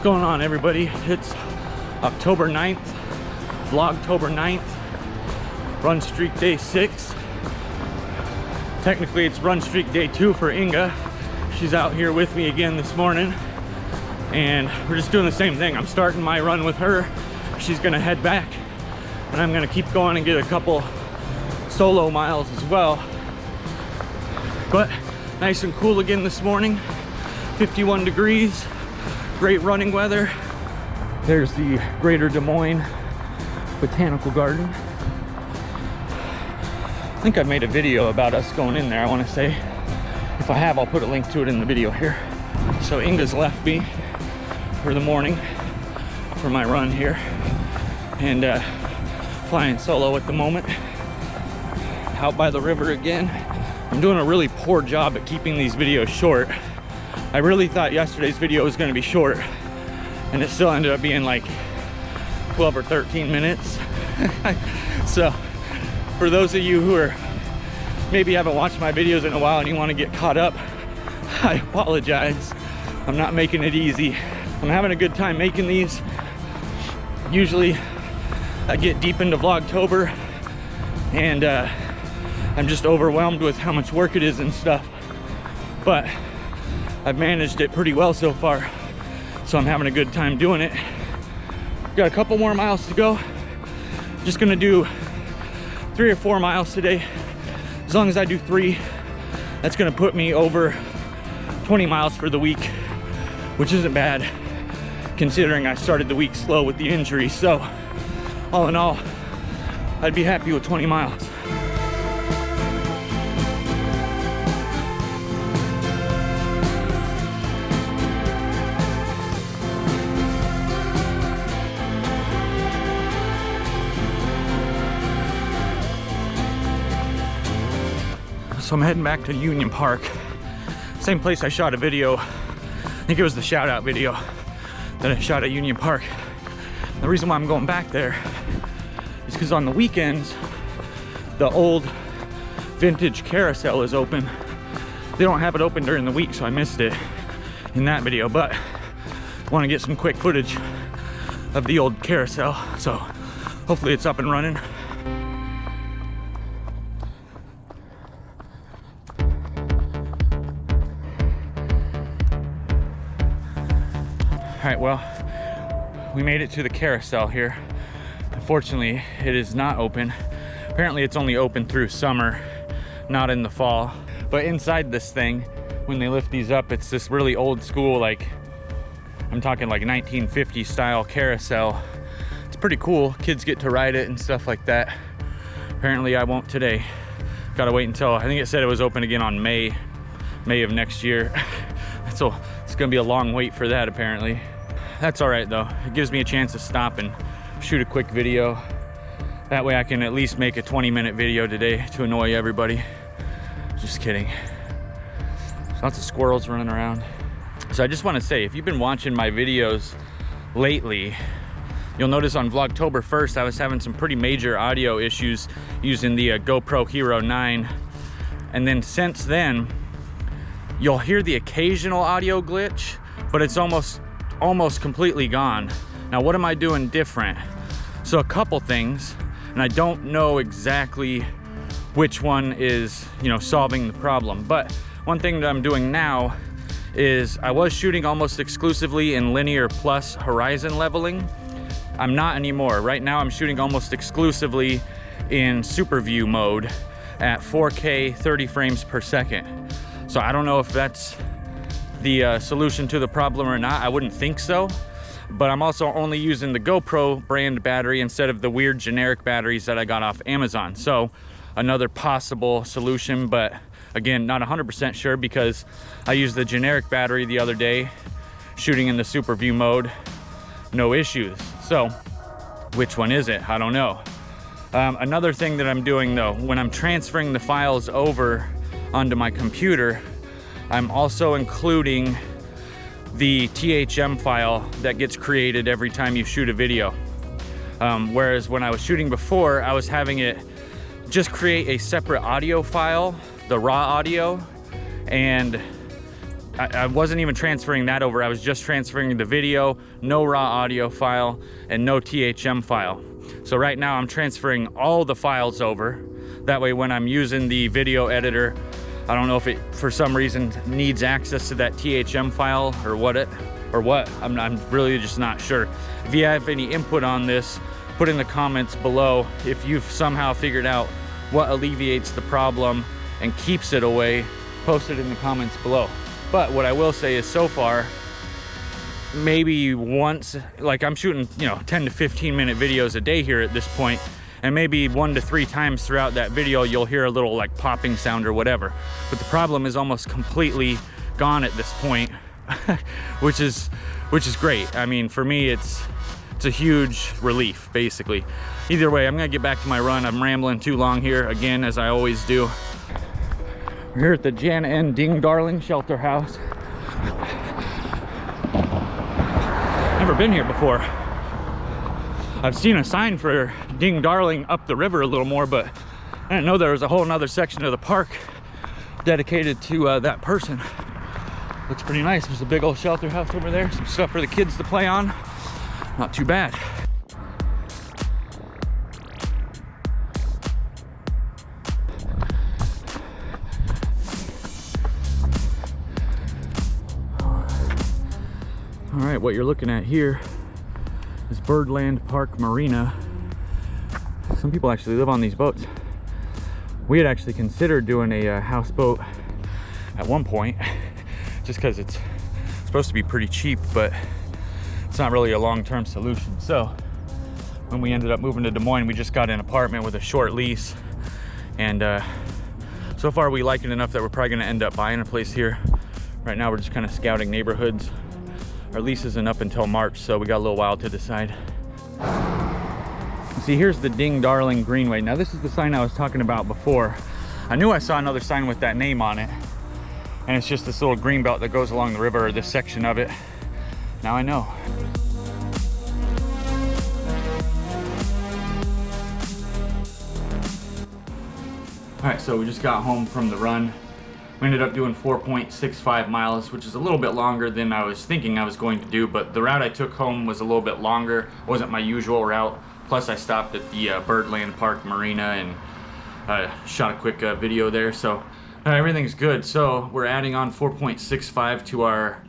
What's going on, everybody? It's October 9th, Vlogtober 9th, run streak day 6. Technically it's run streak day 2 for Inga. She's out here with me again this morning, and we're just doing the same thing. I'm starting my run with her. She's gonna head back, and I'm gonna keep going and get a couple solo miles as well. But nice and cool again this morning, 51 degrees. Great running weather. There's the Greater Des Moines Botanical Garden. I think I've made a video about us going in there, I want to say. If I have, I'll put a link to it in the video here. So Inga's left me for the morning for my run here, and flying solo at the moment. Out by the river again. I'm doing a really poor job at keeping these videos short. I really thought yesterday's video was going to be short, and it still ended up being like 12 or 13 minutes. So for those of you who are maybe haven't watched my videos in a while and you want to get caught up, I apologize. I'm not making it easy. I'm having a good time making these. Usually I get deep into Vlogtober and I'm just overwhelmed with how much work it is and stuff, but I've managed it pretty well so far, so I'm having a good time doing it. Got a couple more miles to go. Just gonna do 3 or 4 miles today. As long as I do 3, that's gonna put me over 20 miles for the week, which isn't bad considering I started the week slow with the injury. So all in all, I'd be happy with 20 miles. So I'm heading back to Union Park, same place I shot a video. I think it was the shout out video that I shot at Union Park. The reason why I'm going back there is because on the weekends, the old vintage carousel is open. They don't have it open during the week, so I missed it in that video, but I want to get some quick footage of the old carousel, so hopefully it's up and running. All right, well, we made it to the carousel here. Unfortunately, it is not open. Apparently it's only open through summer, not in the fall. But inside this thing, when they lift these up, it's this really old school, like, I'm talking like 1950 style carousel. It's pretty cool. Kids get to ride it and stuff like that. Apparently I won't today. Gotta wait until, I think it said it was open again on May of next year. So it's gonna be a long wait for that apparently. That's all right though. It gives me a chance to stop and shoot a quick video. That way I can at least make a 20-minute video today to annoy everybody. Just kidding. Lots of squirrels running around. So I just want to say, if you've been watching my videos lately, you'll notice on Vlogtober 1st, I was having some pretty major audio issues using the GoPro Hero9. And then since then, you'll hear the occasional audio glitch, but it's almost completely gone. Now, what am I doing different? So a couple things, and I don't know exactly which one is, solving the problem, but one thing that I'm doing now is I was shooting almost exclusively in linear plus horizon leveling. I'm not anymore. Right now I'm shooting almost exclusively in Superview mode at 4K 30 frames per second. So I don't know if that's the solution to the problem or not. I wouldn't think so, but I'm also only using the GoPro brand battery instead of the weird generic batteries that I got off Amazon. So another possible solution, but again, not 100% sure because I used the generic battery the other day, shooting in the Superview mode, no issues. So which one is it? I don't know. Another thing that I'm doing though, when I'm transferring the files over onto my computer, I'm also including the THM file that gets created every time you shoot a video. Whereas when I was shooting before, I was having it just create a separate audio file, the raw audio, and I wasn't even transferring that over. I was just transferring the video, no raw audio file, and no THM file. So right now I'm transferring all the files over. That way when I'm using the video editor, I don't know if it for some reason needs access to that THM file or what. I'm really just not sure. If you have any input on this, put in the comments below if you've somehow figured out what alleviates the problem and keeps it away. Post it in the comments below. But what I will say is, so far, maybe once, like I'm shooting, you know, 10 to 15 minute videos a day here at this point, and maybe 1 to 3 times throughout that video you'll hear a little like popping sound or whatever. But the problem is almost completely gone at this point, which is great. I mean, for me, it's a huge relief, basically. Either way, I'm gonna get back to my run. I'm rambling too long here again, as I always do. We're here at the Jan N. Ding Darling Shelter House. Never been here before. I've seen a sign for Ding Darling up the river a little more, but I didn't know there was a whole nother section of the park dedicated to that person. Looks pretty nice. There's a big old shelter house over there. Some stuff for the kids to play on. Not too bad. All right, what you're looking at here is Birdland Park Marina. Some people actually live on these boats. We had actually considered doing a houseboat at one point, just because it's supposed to be pretty cheap, but it's not really a long-term solution. So when we ended up moving to Des Moines, we just got an apartment with a short lease, and so far we like it enough that we're probably going to end up buying a place here. Right now we're just kind of scouting neighborhoods. Our lease isn't up until March, so we got a little while to decide. See, here's the Ding Darling Greenway. Now this is the sign I was talking about before. I knew I saw another sign with that name on it, and it's just this little green belt that goes along the river, or this section of it. Now I know. All right, so we just got home from the run. We ended up doing 4.65 miles, which is a little bit longer than I was thinking I was going to do, but the route I took home was a little bit longer. It wasn't my usual route. Plus I stopped at the Birdland Park Marina and shot a quick video there, so everything's good. So we're adding on 4.65 to our,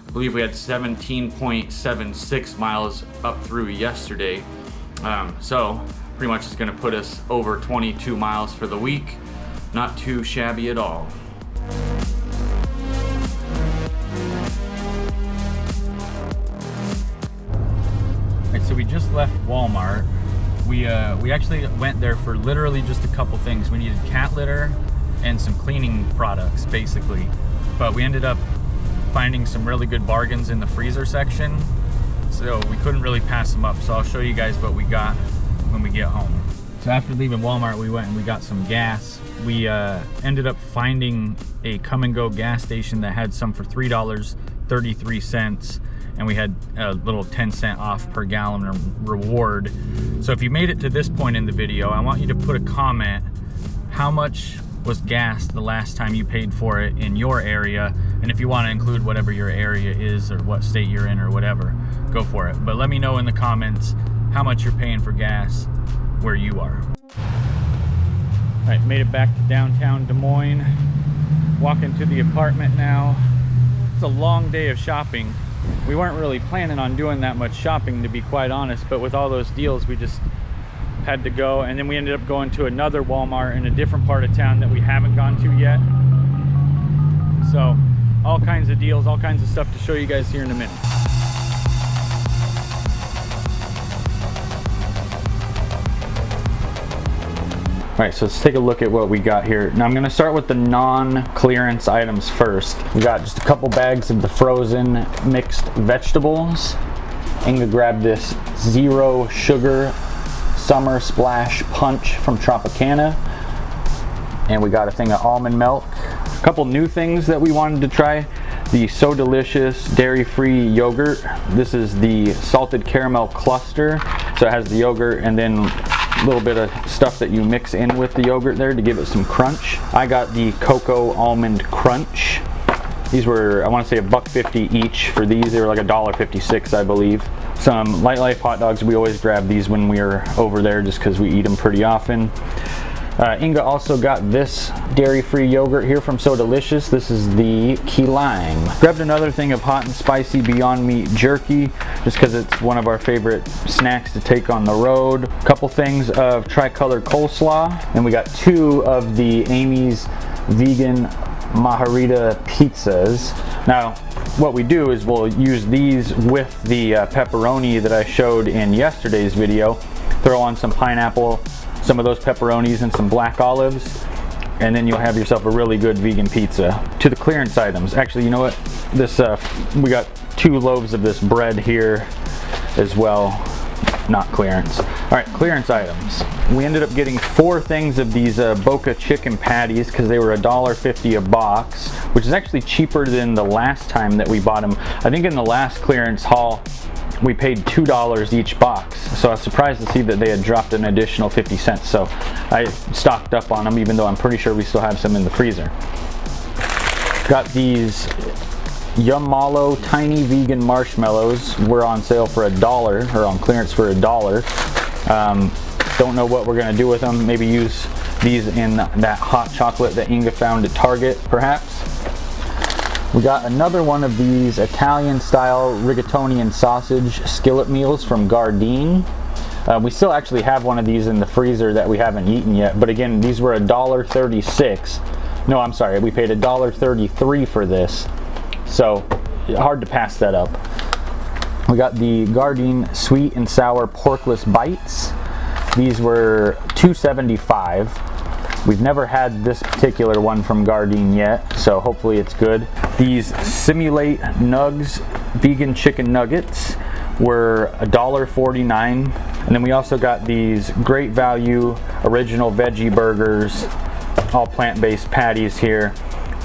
I believe we had 17.76 miles up through yesterday. So pretty much it's gonna put us over 22 miles for the week. Not too shabby at all. Alright, so we just left Walmart. We actually went there for literally just a couple things. We needed cat litter and some cleaning products, basically. But we ended up finding some really good bargains in the freezer section, so we couldn't really pass them up. So I'll show you guys what we got when we get home. So after leaving Walmart, we went and we got some gas. We ended up finding a come and go gas station that had some for $3.33, and we had a little 10-cent off per gallon reward. So if you made it to this point in the video, I want you to put a comment. How much was gas the last time you paid for it in your area? And if you want to include whatever your area is or what state you're in or whatever, go for it. But let me know in the comments how much you're paying for gas where you are. All right, made it back to downtown Des Moines. Walking to the apartment now. It's a long day of shopping. We weren't really planning on doing that much shopping, to be quite honest, but with all those deals we just had to go. And then we ended up going to another Walmart in a different part of town that we haven't gone to yet. So all kinds of deals, all kinds of stuff to show you guys here in a minute. All right, so let's take a look at what we got here. Now I'm gonna start with the non-clearance items first. We got just a couple bags of the frozen mixed vegetables. Inga grabbed this zero sugar summer splash punch from Tropicana. And we got a thing of almond milk. A couple new things that we wanted to try. The So Delicious dairy-free yogurt. This is the salted caramel cluster. So it has the yogurt and then a little bit of stuff that you mix in with the yogurt there to give it some crunch. I got the cocoa almond crunch. These were, I want to say, $1.50 each for these. They were like $1.56, I believe. Some Light Life hot dogs. We always grab these when we are over there just because we eat them pretty often. Inga also got this dairy-free yogurt here from So Delicious. This is the key lime. Grabbed another thing of hot and spicy Beyond Meat jerky just because it's one of our favorite snacks to take on the road. A couple things of tricolor coleslaw, and we got 2 of the Amy's vegan margarita pizzas. Now what we do is we'll use these with the pepperoni that I showed in yesterday's video. Throw on some pineapple, some of those pepperonis, and some black olives, and then you'll have yourself a really good vegan pizza. To the clearance items, actually, you know what, this we got 2 loaves of this bread here as well, not clearance. All right, clearance items. We ended up getting 4 things of these Boca Chick'n patties because they were $1.50 a box, which is actually cheaper than the last time that we bought them. I think in the last clearance haul we paid $2 each box, so I was surprised to see that they had dropped an additional 50 cents. So I stocked up on them, even though I'm pretty sure we still have some in the freezer. Got these Yummallow tiny vegan marshmallows. We're on sale for $1, or on clearance for $1. Don't know what we're gonna do with them. Maybe use these in that hot chocolate that Inga found at Target, perhaps. We got another one of these Italian style rigatoni and sausage skillet meals from Gardein. We still actually have one of these in the freezer that we haven't eaten yet, but again, these were $1.36. No, I'm sorry, we paid $1.33 for this, so hard to pass that up. We got the Gardein sweet and sour porkless bites. These were $2.75. We've never had this particular one from Gardein yet, so hopefully it's good. These Simulate Nugs vegan chicken nuggets were $1.49. And then we also got these Great Value original veggie burgers, all plant-based patties here,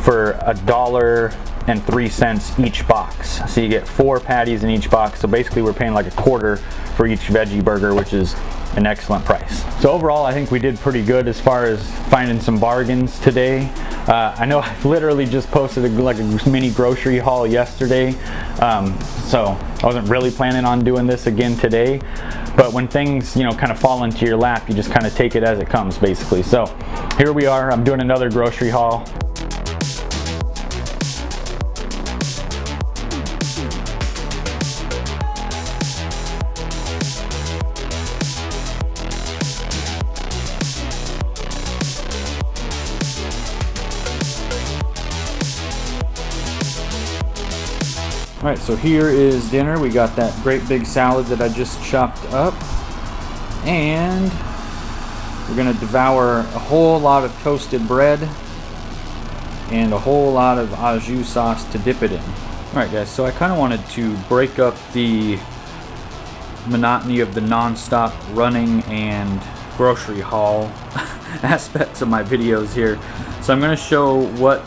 for $1.03 each box. So you get 4 patties in each box. So basically we're paying like $1/4 for each veggie burger, which is an excellent price. So overall, I think we did pretty good as far as finding some bargains today. I know I literally just posted like a mini grocery haul yesterday, so I wasn't really planning on doing this again today. But when things, you know, kind of fall into your lap, you just kind of take it as it comes, basically. So here we are. I'm doing another grocery haul. All right, so here is dinner. We got that great big salad that I just chopped up, and we're gonna devour a whole lot of toasted bread and a whole lot of au jus sauce to dip it in. All right, guys, so I kind of wanted to break up the monotony of the non-stop running and grocery haul aspects of my videos here. So I'm gonna show what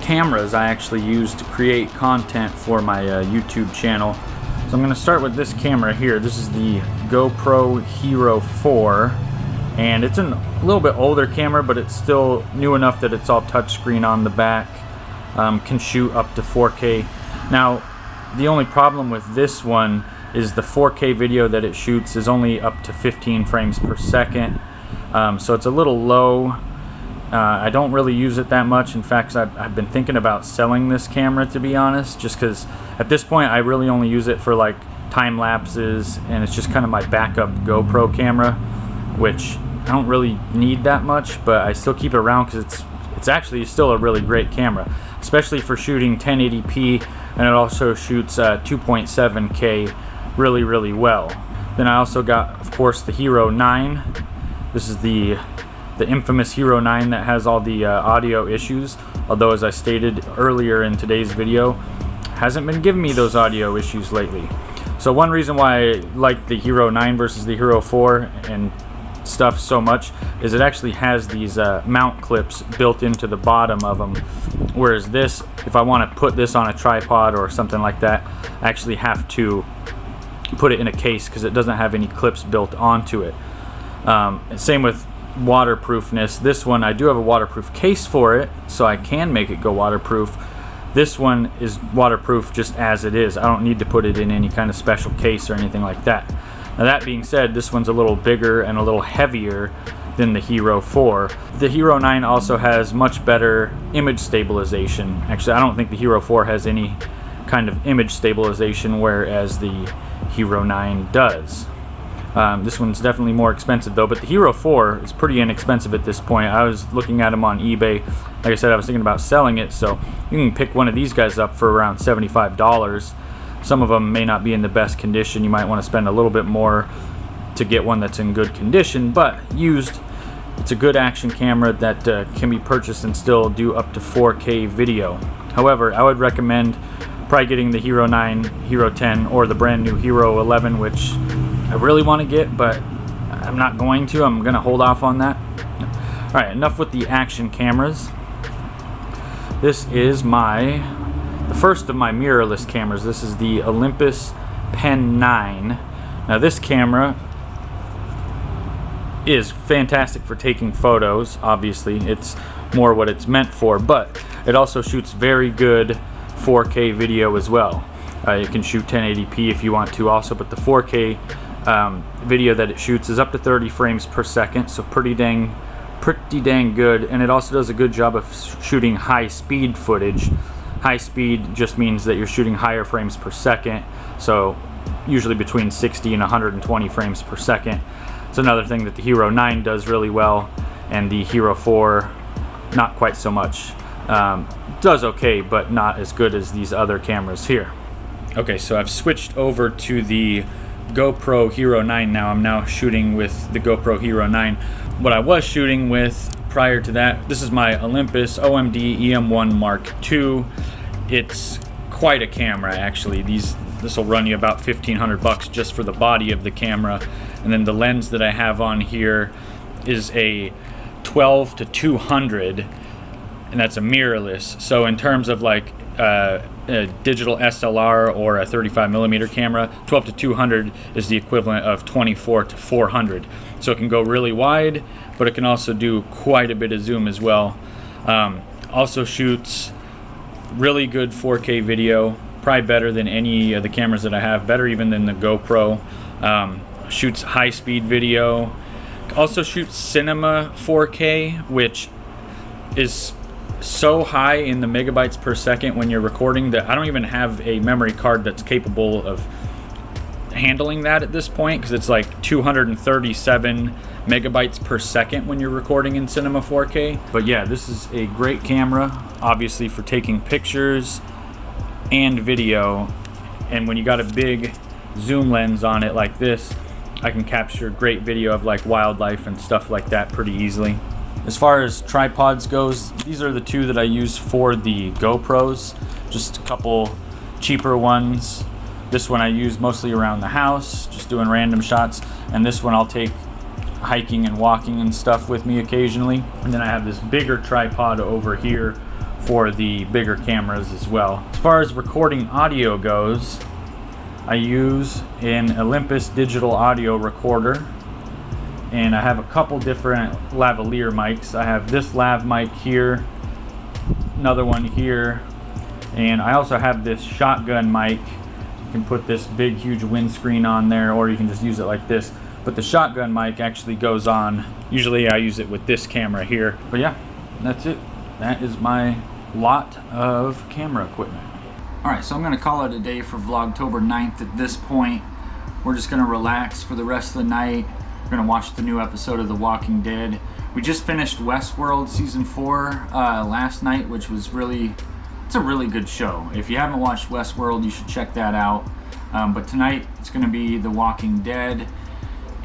cameras I actually use to create content for my YouTube channel. So I'm going to start with this camera here. This is the GoPro Hero 4, and it's a little bit older camera, but it's still new enough that it's all touchscreen on the back, can shoot up to 4K. Now the only problem with this one is the 4K video that it shoots is only up to 15 frames per second, so it's a little low. I don't really use it that much. In fact, I've been thinking about selling this camera, to be honest, just because at this point I really only use it for like time lapses, and it's just kind of my backup GoPro camera, which I don't really need that much, but I still keep it around because it's actually still a really great camera, especially for shooting 1080p, and it also shoots 2.7K really well. Then I also got, of course, the Hero9. This is the infamous Hero9 that has all the audio issues, although as I stated earlier in today's video, hasn't been giving me those audio issues lately. So one reason why I like the Hero9 versus the Hero 4 and stuff so much is it actually has these mount clips built into the bottom of them, whereas this, if I want to put this on a tripod or something like that, I actually have to put it in a case because it doesn't have any clips built onto it. Same with waterproofness. This one, I do have a waterproof case for it, so I can make it go waterproof. This one is waterproof just as it is. I don't need to put it in any kind of special case or anything like that. Now that being said, this one's a little bigger and a little heavier than the Hero 4. The Hero 9 also has much better image stabilization. Actually, I don't think the Hero 4 has any kind of image stabilization, whereas the Hero 9 does. This one's definitely more expensive though, but the Hero 4 is pretty inexpensive at this point. I was looking at them on eBay. Like I said, I was thinking about selling it, so you can pick one of these guys up for around $75. Some of them may not be in the best condition. You might want to spend a little bit more to get one that's in good condition, but used, it's a good action camera that can be purchased and still do up to 4K video. However, I would recommend probably getting the Hero 9, Hero 10, or the brand new Hero 11, which I really want to get, but I'm not going to. I'm going to hold off on that. Alright, enough with the action cameras. This is the first of my mirrorless cameras. This is the Olympus Pen 9. Now this camera is fantastic for taking photos. Obviously, it's more what it's meant for, but it also shoots very good 4K video as well. It can shoot 1080p if you want to also, but the 4K video that it shoots is up to 30 frames per second, so pretty dang good. And it also does a good job of shooting high speed footage. High speed just means that you're shooting higher frames per second, so usually between 60 and 120 frames per second. It's another thing that the Hero 9 does really well, and the Hero 4 not quite so much. Does okay, but not as good as these other cameras here. Okay, so I've switched over to the GoPro Hero 9 now. I'm now shooting with the GoPro Hero 9. What I was shooting with prior to that, this is my Olympus OMD EM1 Mark II. It's quite a camera actually. This will run you about $1,500 just for the body of the camera, and then the lens that I have on here is a 12-200, and that's a mirrorless. So in terms of like a digital SLR or a 35mm camera, 12-200 is the equivalent of 24-400. So it can go really wide, but it can also do quite a bit of zoom as well. Also shoots really good 4K video, probably better than any of the cameras that I have, better even than the GoPro. Shoots high-speed video. Also shoots cinema 4K, which is so high in the megabytes per second when you're recording that I don't even have a memory card that's capable of handling that at this point, because it's like 237 megabytes per second when you're recording in cinema 4K. But yeah, this is a great camera, obviously for taking pictures and video, and when you got a big zoom lens on it like this, I can capture great video of like wildlife and stuff like that pretty easily. As far as tripods goes, these are the two that I use for the GoPros, just a couple cheaper ones. This one I use mostly around the house, just doing random shots, and this one I'll take hiking and walking and stuff with me occasionally. And then I have this bigger tripod over here for the bigger cameras as well. As far as recording audio goes, I use an Olympus digital audio recorder, and I have a couple different lavalier mics. I have this lav mic here, another one here, and I also have this shotgun mic. You can put this big huge windscreen on there, or you can just use it like this. But the shotgun mic actually goes on. Usually I use it with this camera here. But yeah, that's it. That is my lot of camera equipment. Alright, so I'm going to call it a day for Vlogtober 9th at this point. We're just going to relax for the rest of the night. We're going to watch the new episode of The Walking Dead. We just finished Westworld Season 4 last night, which was it's a really good show. If you haven't watched Westworld, you should check that out. But tonight, it's going to be The Walking Dead.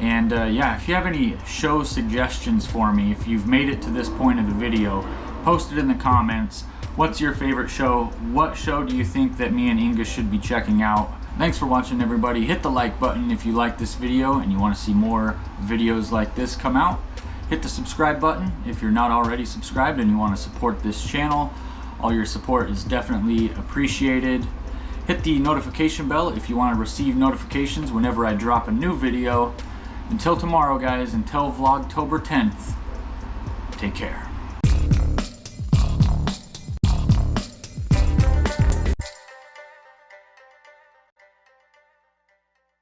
And yeah, if you have any show suggestions for me, if you've made it to this point of the video, post it in the comments. What's your favorite show? What show do you think that me and Inga should be checking out? Thanks for watching, everybody. Hit the like button if you like this video and you want to see more videos like this come out. Hit the subscribe button if you're not already subscribed and you want to support this channel. All your support is definitely appreciated. Hit the notification bell if you want to receive notifications whenever I drop a new video. Until tomorrow, guys, until Vlogtober 10th, take care.